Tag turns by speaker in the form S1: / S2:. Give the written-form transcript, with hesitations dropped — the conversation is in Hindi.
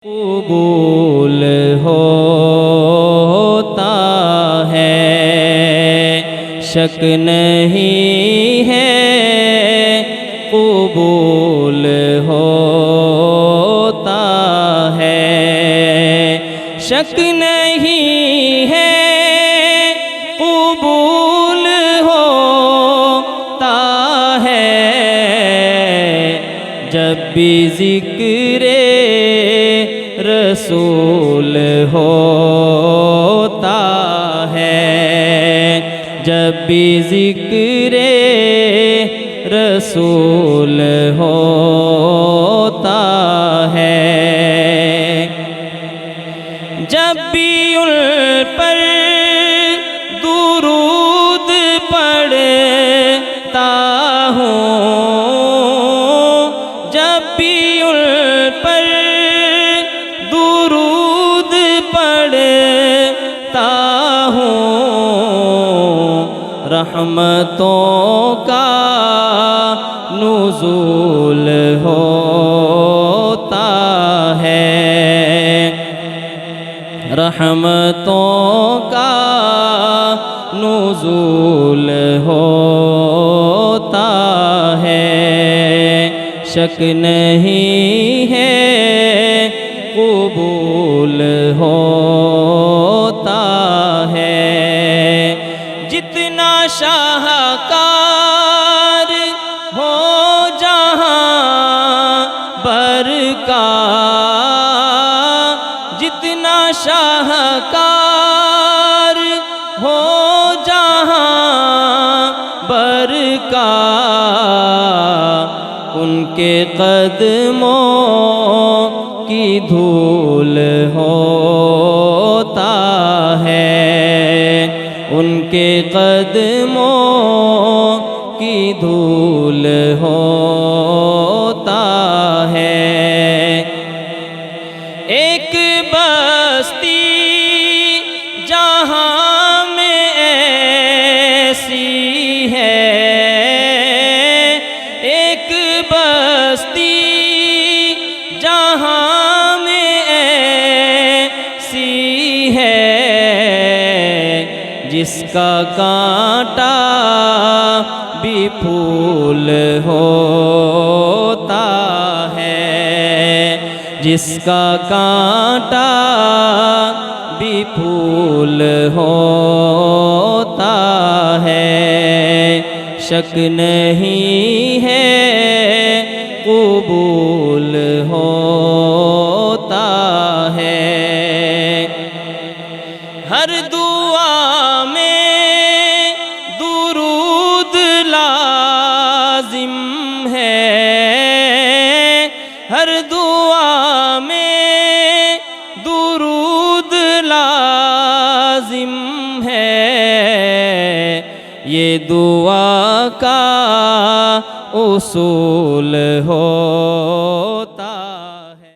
S1: कबूल होता है, शक नहीं है कबूल होता है, शक नहीं है कबूल होता है। जब भी ज़िक्र रसूल होता है, जब भी ज़िक्र रसूल होता है, जब भी उन पर दुरूद पढ़ता हूँ, जब भी उन पर दुरूद पढ़ता हूँ, रहमतों का नुज़ूल होता है, रहमतों का नुज़ूल होता है। शक नहीं है कबूल होता है। जितना शाहकार हो जहाँ बरका, जितना शाहकार हो जहाँ बरका, उनके कदमों की धूल होता है, उनके कदमों की धूल होता है। एक बस्ती जहाँ में ऐसी है, एक बस्ती जहाँ में ऐसी है, जिसका कांटा भी फूल होता है, जिसका कांटा भी फूल होता है। शक नहीं है कबूल होता है। हर दुआ में दुरूद लाजिम है, हर दुआ में दुरूद लाजिम है, ये दुआ का उसूल हो